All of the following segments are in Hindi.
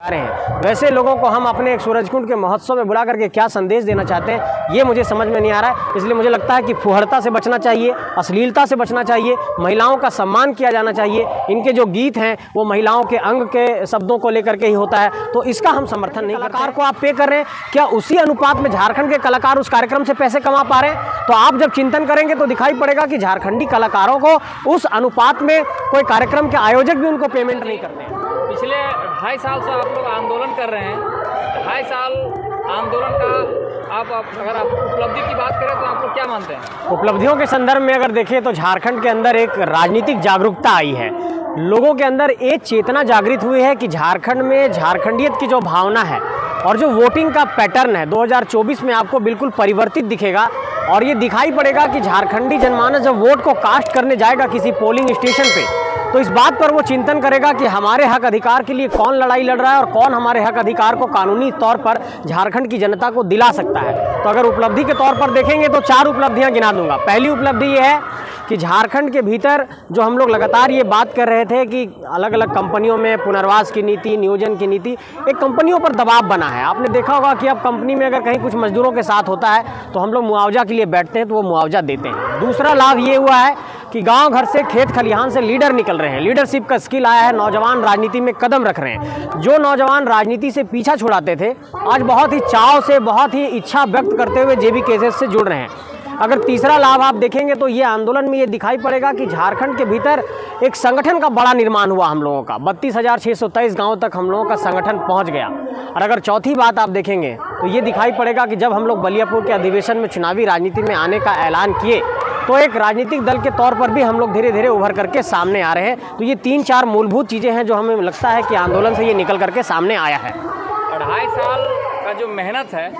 रहे हैं, वैसे लोगों को हम अपने एक सूरजकुंड के महोत्सव में बुला करके क्या संदेश देना चाहते हैं ये मुझे समझ में नहीं आ रहा है। इसलिए मुझे लगता है कि फुहड़ता से बचना चाहिए, अश्लीलता से बचना चाहिए, महिलाओं का सम्मान किया जाना चाहिए। इनके जो गीत हैं वो महिलाओं के अंग के शब्दों को लेकर के ही होता है, तो इसका हम समर्थन नहीं। कलाकार को आप पे कर रहे हैं, क्या उसी अनुपात में झारखंड के कलाकार उस कार्यक्रम से पैसे कमा पा रहे हैं? तो आप जब चिंतन करेंगे तो दिखाई पड़ेगा कि झारखंडी कलाकारों को उस अनुपात में कोई कार्यक्रम के आयोजक भी उनको पेमेंट नहीं करते हैं। पिछले 2.5 साल से आप लोग आंदोलन कर रहे हैं। 2.5 साल आंदोलन का अगर आप उपलब्धि की बात करें तो आप लोग क्या मानते हैं? उपलब्धियों के संदर्भ में अगर देखें तो झारखंड के अंदर एक राजनीतिक जागरूकता आई है, लोगों के अंदर एक चेतना जागृत हुई है कि झारखंड में झारखंडियत की जो भावना है और जो वोटिंग का पैटर्न है 2024 में आपको बिल्कुल परिवर्तित दिखेगा। और ये दिखाई पड़ेगा कि झारखंडी जनमानस जब वोट को कास्ट करने जाएगा किसी पोलिंग स्टेशन पे, तो इस बात पर वो चिंतन करेगा कि हमारे हक अधिकार के लिए कौन लड़ाई लड़ रहा है और कौन हमारे हक अधिकार को कानूनी तौर पर झारखंड की जनता को दिला सकता है। तो अगर उपलब्धि के तौर पर देखेंगे तो 4 उपलब्धियां गिना दूंगा। पहली उपलब्धि ये है कि झारखंड के भीतर जो हम लोग लगातार ये बात कर रहे थे कि अलग अलग कंपनियों में पुनर्वास की नीति, नियोजन की नीति, एक कंपनियों पर दबाव बना है। आपने देखा होगा कि अब कंपनी में अगर कहीं कुछ मजदूरों के साथ होता है तो हम लोग मुआवजा के लिए बैठते हैं तो वो मुआवजा देते हैं। दूसरा लाभ ये हुआ है कि गांव घर से, खेत खलिहान से लीडर निकल रहे हैं, लीडरशिप का स्किल आया है, नौजवान राजनीति में कदम रख रहे हैं। जो नौजवान राजनीति से पीछा छुड़ाते थे आज बहुत ही चाव से, बहुत ही इच्छा व्यक्त करते हुए जेबी केसेस से जुड़ रहे हैं। अगर तीसरा लाभ आप देखेंगे तो ये आंदोलन में ये दिखाई पड़ेगा कि झारखंड के भीतर एक संगठन का बड़ा निर्माण हुआ हम लोगों का। 32,623 गाँव तक हम लोगों का संगठन पहुँच गया। और अगर चौथी बात आप देखेंगे तो ये दिखाई पड़ेगा कि जब हम लोग बलियापुर के अधिवेशन में चुनावी राजनीति में आने का ऐलान किए तो एक राजनीतिक दल के तौर पर भी हम लोग धीरे धीरे उभर करके सामने आ रहे हैं। तो ये 3-4 मूलभूत चीज़ें हैं जो हमें लगता है कि आंदोलन से ये निकल करके सामने आया है। 2.5 साल का जो मेहनत है,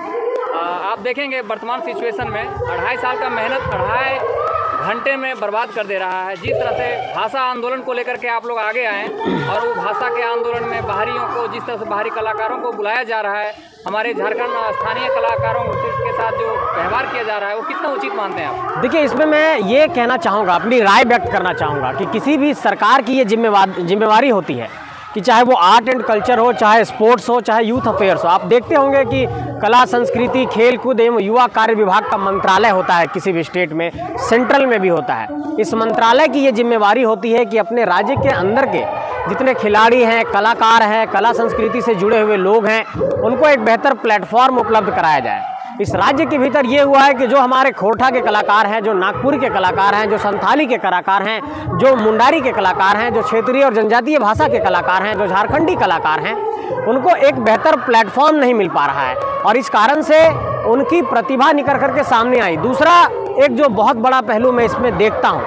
आप देखेंगे वर्तमान सिचुएशन में 2.5 साल का मेहनत 2.5 घंटे में बर्बाद कर दे रहा है। जिस तरह से भाषा आंदोलन को लेकर के आप लोग आगे आए और वो भाषा के आंदोलन में बाहरियों को, जिस तरह से बाहरी कलाकारों को बुलाया जा रहा है, हमारे झारखंड स्थानीय कलाकारों के साथ जो व्यवहार किया जा रहा है वो कितना उचित मानते हैं आप? देखिए, इसमें मैं ये कहना चाहूँगा, अपनी राय व्यक्त करना चाहूँगा कि किसी भी सरकार की ये जिम्मेवारी होती है कि चाहे वो आर्ट एंड कल्चर हो, चाहे स्पोर्ट्स हो, चाहे यूथ अफेयर्स हो। आप देखते होंगे कि कला, संस्कृति, खेल कूद एवं युवा कार्य विभाग का मंत्रालय होता है किसी भी स्टेट में, सेंट्रल में भी होता है। इस मंत्रालय की ये जिम्मेवारी होती है कि अपने राज्य के अंदर के जितने खिलाड़ी हैं, कलाकार हैं, कला संस्कृति से जुड़े हुए लोग हैं, उनको एक बेहतर प्लेटफॉर्म उपलब्ध कराया जाए। इस राज्य के भीतर ये हुआ है कि जो हमारे खोरठा के कलाकार हैं, जो नागपुर के कलाकार हैं, जो संथाली के कलाकार हैं, जो मुंडारी के कलाकार हैं, जो क्षेत्रीय और जनजातीय भाषा के कलाकार हैं, जो झारखंडी कलाकार हैं, उनको एक बेहतर प्लेटफॉर्म नहीं मिल पा रहा है और इस कारण से उनकी प्रतिभा निकल करके सामने आई। दूसरा एक जो बहुत बड़ा पहलू मैं इसमें देखता हूँ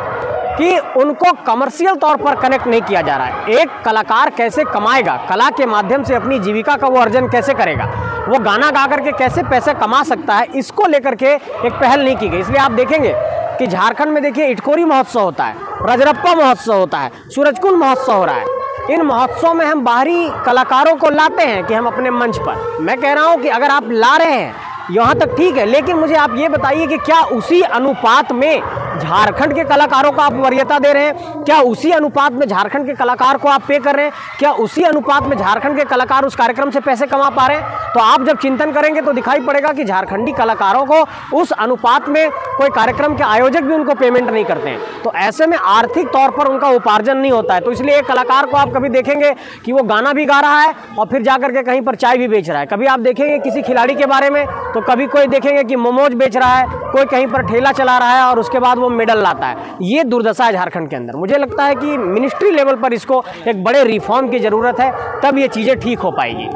कि उनको कमर्शियल तौर पर कनेक्ट नहीं किया जा रहा है। एक कलाकार कैसे कमाएगा, कला के माध्यम से अपनी जीविका का वो अर्जन कैसे करेगा, वो गाना गा करके कैसे पैसे कमा सकता है, इसको लेकर के एक पहल नहीं की गई। इसलिए आप देखेंगे कि झारखंड में देखिए इटकोरी महोत्सव होता है, रजरप्पा महोत्सव होता है, सूरजकुंड महोत्सव हो रहा है। इन महोत्सव में हम बाहरी कलाकारों को लाते हैं कि हम अपने मंच पर, मैं कह रहा हूँ कि अगर आप ला रहे हैं यहाँ तक ठीक है, लेकिन मुझे आप ये बताइए कि क्या उसी अनुपात में झारखंड के कलाकारों को आप वरीयता दे रहे हैं? क्या उसी अनुपात में झारखंड के कलाकार को आप पे कर रहे हैं? क्या उसी अनुपात में झारखंड के कलाकार उस कार्यक्रम से पैसे कमा पा रहे हैं? तो आप जब चिंतन करेंगे तो दिखाई पड़ेगा कि झारखंडी कलाकारों को उस अनुपात में कोई कार्यक्रम के आयोजक भी उनको पेमेंट नहीं करते हैं। तो ऐसे में आर्थिक तौर पर उनका उपार्जन नहीं होता है। तो इसलिए एक कलाकार को आप कभी देखेंगे कि वो गाना भी गा रहा है और फिर जाकर के कहीं पर चाय भी बेच रहा है। कभी आप देखेंगे किसी खिलाड़ी के बारे में तो कभी कोई देखेंगे कि मोमोज बेच रहा है, कोई कहीं पर ठेला चला रहा है और उसके बाद वो मेडल लाता है। ये दुर्दशा है झारखंड के अंदर। मुझे लगता है कि मिनिस्ट्री लेवल पर इसको एक बड़े रिफॉर्म की जरूरत है, तब ये चीजें ठीक हो पाएगी।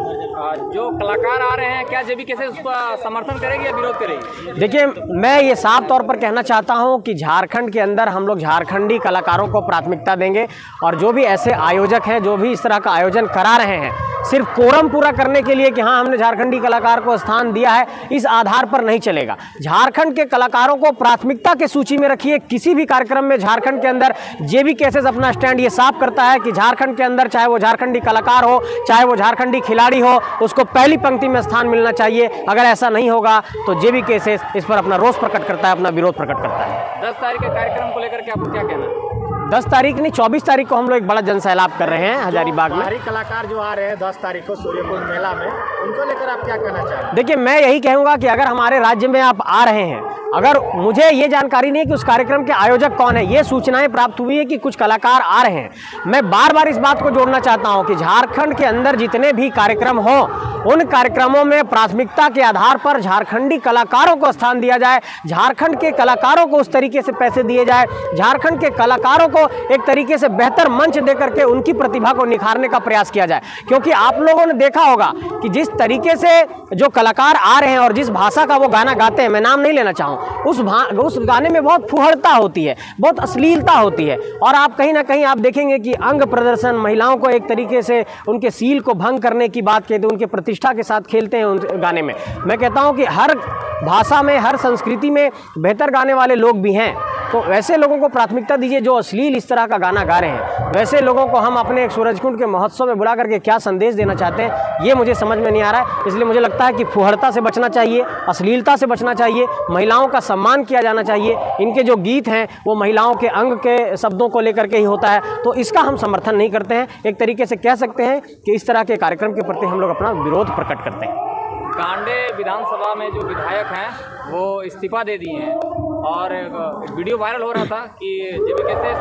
जो कलाकार आ रहे हैं क्या जेबी कैसे उसका समर्थन करेगी या विरोध करेगी? देखिए, मैं ये साफ तौर पर कहना चाहता हूं कि झारखंड के अंदर हम लोग झारखंडी कलाकारों को प्राथमिकता देंगे और जो भी ऐसे आयोजक हैं, जो भी इस तरह का आयोजन करा रहे हैं, सिर्फ कोरम पूरा करने के लिए कि हाँ हमने झारखंडी कलाकार को स्थान दिया है, इस आधार पर नहीं चलेगा। झारखंड के कलाकारों को प्राथमिकता के सूची में रखिए। किसी भी कार्यक्रम में झारखंड के अंदर जेबी केसेस अपना स्टैंड ये साफ करता है कि झारखंड के अंदर चाहे वो झारखंडी कलाकार हो, चाहे वो झारखंडी खिलाड़ी हो, उसको पहली पंक्ति में स्थान मिलना चाहिए। अगर ऐसा नहीं होगा तो जेबी केसेस इस पर अपना रोष प्रकट करता है, अपना विरोध प्रकट करता है। 10 तारीख के कार्यक्रम को लेकर के आपको क्या कहना है? 10 तारीख नहीं 24 तारीख को हम लोग एक बड़ा जनसैलाब कर रहे हैं हजारीबाग में। बाहरी कलाकार जो आ रहे हैं 10 तारीख को सूर्यकुंड मेला में, उनको लेकर आप क्या कहना चाहेंगे? देखिए, मैं यही कहूँगा कि अगर हमारे राज्य में आप आ रहे हैं, अगर मुझे ये जानकारी नहीं कि उस कार्यक्रम के आयोजक कौन है, ये सूचनाएं प्राप्त हुई है कि कुछ कलाकार आ रहे हैं, मैं बार बार इस बात को जोड़ना चाहता हूं कि झारखंड के अंदर जितने भी कार्यक्रम हो, उन कार्यक्रमों में प्राथमिकता के आधार पर झारखंडी कलाकारों को स्थान दिया जाए, झारखंड के कलाकारों को उस तरीके से पैसे दिए जाए, झारखंड के कलाकारों को एक तरीके से बेहतर मंच दे करके उनकी प्रतिभा को निखारने का प्रयास किया जाए। क्योंकि आप लोगों ने देखा होगा कि जिस तरीके से जो कलाकार आ रहे हैं और जिस भाषा का वो गाना गाते हैं, मैं नाम नहीं लेना चाहूँ, उस गाने में बहुत फुहड़ता होती है, बहुत अश्लीलता होती है, और आप कहीं ना कहीं आप देखेंगे कि अंग प्रदर्शन, महिलाओं को एक तरीके से उनके सील को भंग करने की बात कहते हैं, उनके प्रतिष्ठा के साथ खेलते हैं उन गाने में। मैं कहता हूं कि हर भाषा में, हर संस्कृति में बेहतर गाने वाले लोग भी हैं, तो वैसे लोगों को प्राथमिकता दीजिए जो अश्लील इस तरह का गाना गा रहे हैं। वैसे लोगों को हम अपने एक सूरजकुंड के महोत्सव में बुला करके क्या संदेश देना चाहते हैं, ये मुझे समझ में नहीं आ रहा है। इसलिए मुझे लगता है कि फुहड़ता से बचना चाहिए, अश्लीलता से बचना चाहिए, महिलाओं का सम्मान किया जाना चाहिए। इनके जो गीत हैं वो महिलाओं के अंग के शब्दों को लेकर के ही होता है, तो इसका हम समर्थन नहीं करते हैं। एक तरीके से कह सकते हैं कि इस तरह के कार्यक्रम के प्रति हम लोग अपना विरोध प्रकट करते हैं। कांडे विधानसभा में जो विधायक हैं वो इस्तीफा दे दिए हैं, और वीडियो वायरल हो रहा था कि जेबीकेएस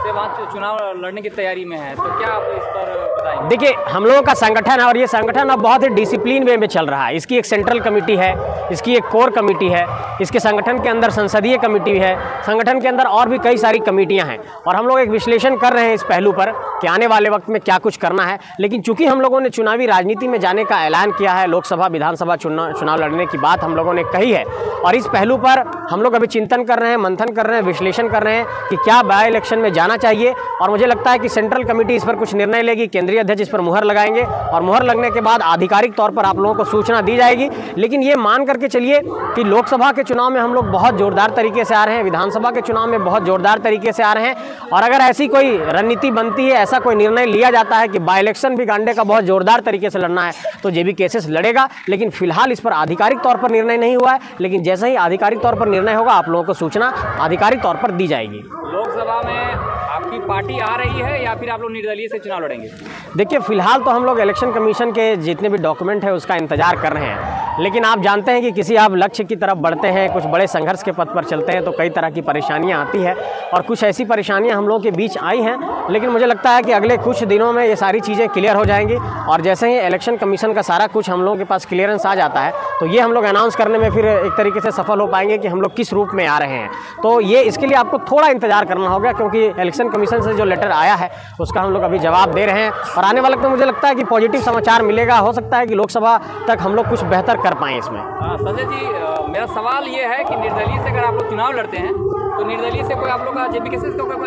से वहाँ चुनाव लड़ने की तैयारी में है, तो क्या आप इस पर बताएंगे? देखिए, हम लोगों का संगठन है और ये संगठन अब बहुत ही डिसिप्लिन वे में चल रहा है। इसकी एक सेंट्रल कमेटी है, इसकी एक कोर कमेटी है, इसके संगठन के अंदर संसदीय कमेटी है, संगठन के अंदर और भी कई सारी कमेटियां हैं, और हम लोग एक विश्लेषण कर रहे हैं इस पहलू पर कि आने वाले वक्त में क्या कुछ करना है। लेकिन चूंकि हम लोगों ने चुनावी राजनीति में जाने का ऐलान किया है, लोकसभा विधानसभा चुनाव लड़ने की बात हम लोगों ने कही है, और इस पहलू पर हम लोग अभी चिंतन कर रहे हैं, मंथन कर रहे हैं, विश्लेषण कर रहे हैं कि क्या बाय इलेक्शन में जाना चाहिए। और मुझे लगता है कि सेंट्रल कमेटी इस पर कुछ निर्णय लेगी, केंद्रीय अध्यक्ष इस पर मुहर लगाएंगे, और मुहर लगने के बाद आधिकारिक तौर पर आप लोगों को सूचना दी जाएगी। लेकिन ये मान करके चलिए कि लोकसभा के चुनाव में हम लोग बहुत जोरदार तरीके से आ रहे हैं, विधानसभा के चुनाव में बहुत जोरदार तरीके से आ रहे हैं, और अगर ऐसी कोई रणनीति बनती है, ऐसा कोई निर्णय लिया जाता है कि बाय इलेक्शन भी गांडे का बहुत जोरदार तरीके से लड़ना है, तो जेबीकेएस लड़ेगा। लेकिन फिलहाल इस पर आधिकारिक तौर पर निर्णय नहीं हुआ है, लेकिन जैसे ही आधिकारिक तौर पर निर्णय होगा आप लोगों को सूचना आधिकारिक तौर पर दी जाएगी। लोकसभा में आपकी पार्टी आ रही है या फिर आप लोग निर्दलीय से चुनाव लड़ेंगे? देखिए, फिलहाल तो हम लोग इलेक्शन कमीशन के जितने भी डॉक्यूमेंट है उसका इंतजार कर रहे हैं, लेकिन आप जानते हैं कि किसी आप लक्ष्य की तरफ बढ़ते हैं, कुछ बड़े संघर्ष के पथ पर चलते हैं, तो कई तरह की परेशानियां आती है, और कुछ ऐसी परेशानियां हम लोगों के बीच आई हैं। लेकिन मुझे लगता है कि अगले कुछ दिनों में ये सारी चीज़ें क्लियर हो जाएंगी, और जैसे ही इलेक्शन कमीशन का सारा कुछ हम लोगों के पास क्लियरेंस आ जाता है, तो ये हम लोग अनाउंस करने में फिर एक तरीके से सफल हो पाएंगे कि हम लोग किस रूप में आ रहे हैं। तो ये इसके लिए आपको थोड़ा इंतजार करना होगा, क्योंकि इलेक्शन कमीशन से जो लेटर आया है उसका हम लोग अभी जवाब दे रहे हैं, और आने वाले तो मुझे लगता है कि पॉजिटिव समाचार मिलेगा। हो सकता है कि लोकसभा तक हम लोग कुछ बेहतर कर पाएँ इसमें। संजय जी, मेरा सवाल ये है कि निर्दलीय से अगर आप लोग चुनाव लड़ते हैं तो निर्दलीय से कोई आप लोग का जेबीकेएस का कोई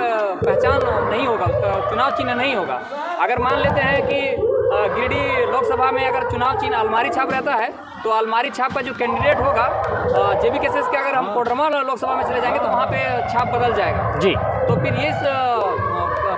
पहचान नहीं होगा, उसका चुनाव चिन्ह नहीं होगा। अगर मान लेते हैं कि गिरिडीह लोकसभा में अगर चुनाव चिन्ह अलमारी छाप रहता है, तो अलमारी छाप का जो कैंडिडेट होगा जेबीकेएस के, अगर हम कोडरमा लोकसभा में चले जाएंगे तो वहाँ पे छाप बदल जाएगा जी। तो फिर ये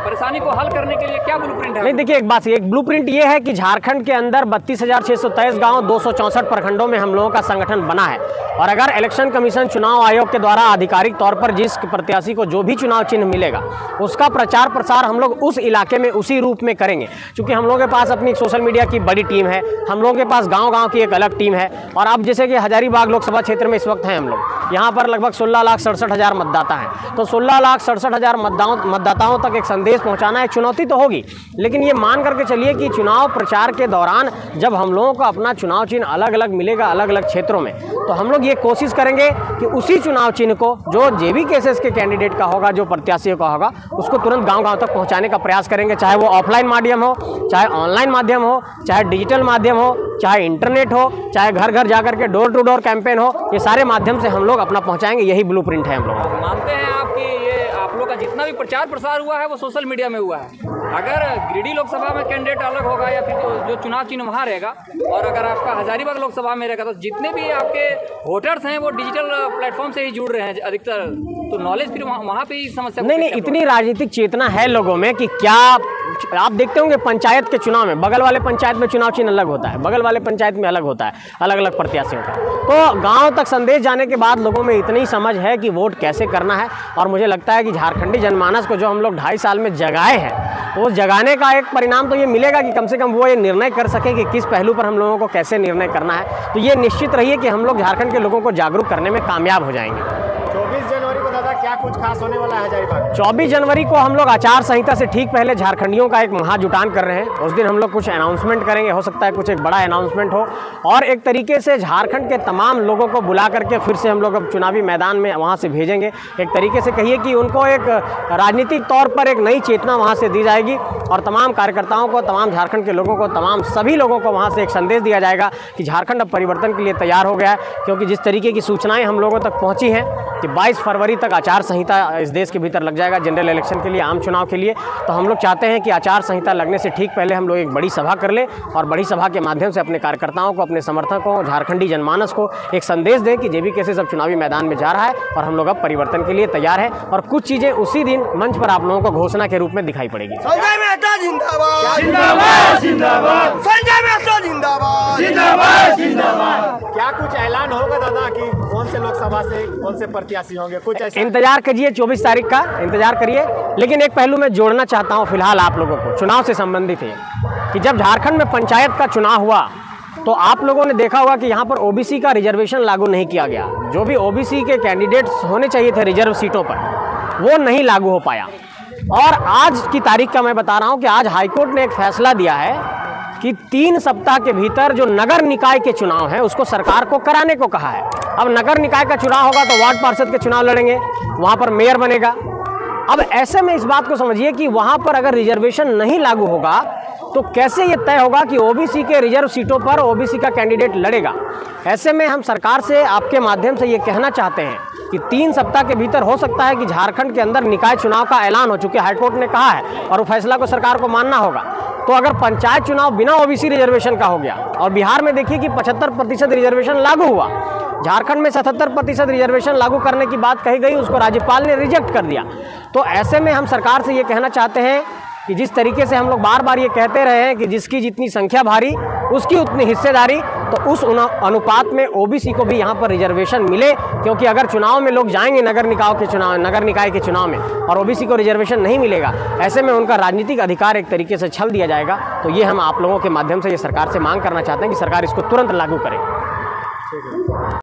परेशानी को हल करने के लिए क्या ब्लूप्रिंट है? नहीं, देखिए, एक ब्लूप्रिंट ये है कि झारखंड के अंदर 32,623 गांव, 264 प्रखंडों में हम लोगों का संगठन बना है, और अगर इलेक्शन कमीशन चुनाव आयोग के द्वारा आधिकारिक तौर पर जिस प्रत्याशी को जो भी चुनाव चिन्ह मिलेगा उसका प्रचार प्रसार हम लोग उस इलाके में उसी रूप में करेंगे। क्योंकि हम लोगों के पास अपनी सोशल मीडिया की बड़ी टीम है, हम लोगों के पास गाँव की एक अलग टीम है, और अब जैसे कि हजारीबाग लोकसभा क्षेत्र में इस वक्त हैं हम लोग, यहाँ पर लगभग 16,67,000 मतदाता हैं, तो 16,67,000 मतदाताओं तक एक संदेश पहुंचाना एक चुनौती तो होगी। लेकिन ये मान करके चलिए कि चुनाव प्रचार के दौरान जब हम लोगों को अपना चुनाव चिन्ह अलग अलग मिलेगा अलग अलग क्षेत्रों में, तो हम लोग ये कोशिश करेंगे कि उसी चुनाव चिन्ह को जो जेबीकेएस के कैंडिडेट का होगा, जो प्रत्याशी का होगा, उसको तुरंत गांव तक पहुंचाने का प्रयास करेंगे, चाहे वो ऑफलाइन माध्यम हो, चाहे ऑनलाइन माध्यम हो, चाहे डिजिटल माध्यम हो, चाहे इंटरनेट हो, चाहे घर घर जाकर के डोर टू डोर कैंपेन हो, ये सारे माध्यम से हम लोग अपना पहुंचाएंगे। यही ब्लूप्रिंट है हम लोग। मानते हैं आप कि ये आप लोग का जितना भी प्रचार प्रसार हुआ है वो सोशल मीडिया में हुआ है। अगर गिरिडीह लोकसभा में कैंडिडेट अलग होगा या फिर जो चुनाव चिन्ह वहाँ रहेगा, और अगर आपका हजारीबाग लोकसभा में रहेगा, तो जितने भी आपके वोटर्स हैं वो डिजिटल प्लेटफॉर्म से ही जुड़ रहे हैं अधिकतर, तो नॉलेज फिर वहाँ पे ही समस्या। नहीं, इतनी राजनीतिक चेतना है लोगों में कि क्या आप देखते होंगे पंचायत के चुनाव में, बगल वाले पंचायत में चुनाव चिन्ह अलग होता है, बगल वाले पंचायत में अलग होता है, अलग अलग प्रत्याशियों का। तो गांव तक संदेश जाने के बाद लोगों में इतनी समझ है कि वोट कैसे करना है। और मुझे लगता है कि झारखंडी जनमानस को जो हम लोग 2.5 साल में जगाए हैं, तो उस जगाने का एक परिणाम तो ये मिलेगा कि कम से कम वो ये निर्णय कर सकें कि किस पहलू पर हम लोगों को कैसे निर्णय करना है। तो ये निश्चित रहिए कि हम लोग झारखंड के लोगों को जागरूक करने में कामयाब हो जाएंगे। 24 जनवरी को दादा क्या कुछ खास होने वाला है हजारीबाग? 24 जनवरी को हम लोग आचार संहिता से ठीक पहले झारखंडियों का एक महाजुटान कर रहे हैं। उस दिन हम लोग कुछ अनाउंसमेंट करेंगे, हो सकता है कुछ एक बड़ा अनाउंसमेंट हो, और एक तरीके से झारखंड के तमाम लोगों को बुला करके फिर से हम लोग अब चुनावी मैदान में वहाँ से भेजेंगे। एक तरीके से कहिए कि उनको एक राजनीतिक तौर पर एक नई चेतना वहाँ से दी जाएगी और तमाम कार्यकर्ताओं को, तमाम झारखंड के लोगों को, तमाम सभी लोगों को वहाँ से एक संदेश दिया जाएगा कि झारखंड अब परिवर्तन के लिए तैयार हो गया है। क्योंकि जिस तरीके की सूचनाएँ हम लोगों तक पहुँची हैं कि 22 फरवरी तक आचार संहिता इस देश के भीतर लग जाएगा जनरल इलेक्शन के लिए, आम चुनाव के लिए। तो हम लोग चाहते हैं कि आचार संहिता लगने से ठीक पहले हम लोग एक बड़ी सभा कर लें और बड़ी सभा के माध्यम से अपने कार्यकर्ताओं को, अपने समर्थकों, झारखंडी जनमानस को एक संदेश दें कि जेबी केसेस अब चुनावी मैदान में जा रहा है और हम लोग अब परिवर्तन के लिए तैयार हैं। और कुछ चीज़ें उसी दिन मंच पर आप लोगों को घोषणा के रूप में दिखाई पड़ेगी। संजय मेहता जिंदाबाद, जिंदाबाद, जिंदाबाद, संजय मेहता जिंदाबाद, जिंदाबाद, जिंदाबाद। क्या कुछ ऐलान होगा दादा कि कौन से लोकसभा से कौन से प्रत्याशी होंगे? कुछ ऐसा इंतजार करिए, 24 तारीख का इंतजार करिए। लेकिन एक पहलू मैं जोड़ना चाहता हूं फिलहाल आप लोगों को, चुनाव से संबंधित है कि जब झारखंड में पंचायत का चुनाव हुआ तो आप लोगों ने देखा होगा कि यहाँ पर ओबीसी का रिजर्वेशन लागू नहीं किया गया। जो भी ओबीसी के कैंडिडेट्स होने चाहिए थे रिजर्व सीटों पर, वो नहीं लागू हो पाया। और आज की तारीख का मैं बता रहा हूँ कि आज हाईकोर्ट ने एक फैसला दिया है कि 3 सप्ताह के भीतर जो नगर निकाय के चुनाव हैं उसको सरकार को कराने को कहा है। अब नगर निकाय का चुनाव होगा तो वार्ड पार्षद के चुनाव लड़ेंगे, वहाँ पर मेयर बनेगा। अब ऐसे में इस बात को समझिए कि वहाँ पर अगर रिजर्वेशन नहीं लागू होगा तो कैसे ये तय होगा कि ओबीसी के रिजर्व सीटों पर ओबीसी का कैंडिडेट लड़ेगा। ऐसे में हम सरकार से आपके माध्यम से ये कहना चाहते हैं कि 3 सप्ताह के भीतर हो सकता है कि झारखंड के अंदर निकाय चुनाव का ऐलान हो, चूँकि हाईकोर्ट ने कहा है और वो फैसला को सरकार को मानना होगा। तो अगर पंचायत चुनाव बिना ओबीसी रिजर्वेशन का हो गया और बिहार में देखिए कि 75% रिजर्वेशन लागू हुआ, झारखंड में 77% रिजर्वेशन लागू करने की बात कही गई, उसको राज्यपाल ने रिजेक्ट कर दिया। तो ऐसे में हम सरकार से ये कहना चाहते हैं कि जिस तरीके से हम लोग बार बार ये कहते रहे हैं कि जिसकी जितनी संख्या भारी उसकी उतनी हिस्सेदारी, तो उस अनुपात में ओबीसी को भी यहाँ पर रिजर्वेशन मिले। क्योंकि अगर चुनाव में लोग जाएंगे नगर निकाय के चुनाव में और ओबीसी को रिजर्वेशन नहीं मिलेगा, ऐसे में उनका राजनीतिक अधिकार एक तरीके से छल दिया जाएगा। तो ये हम आप लोगों के माध्यम से ये सरकार से मांग करना चाहते हैं कि सरकार इसको तुरंत लागू करे।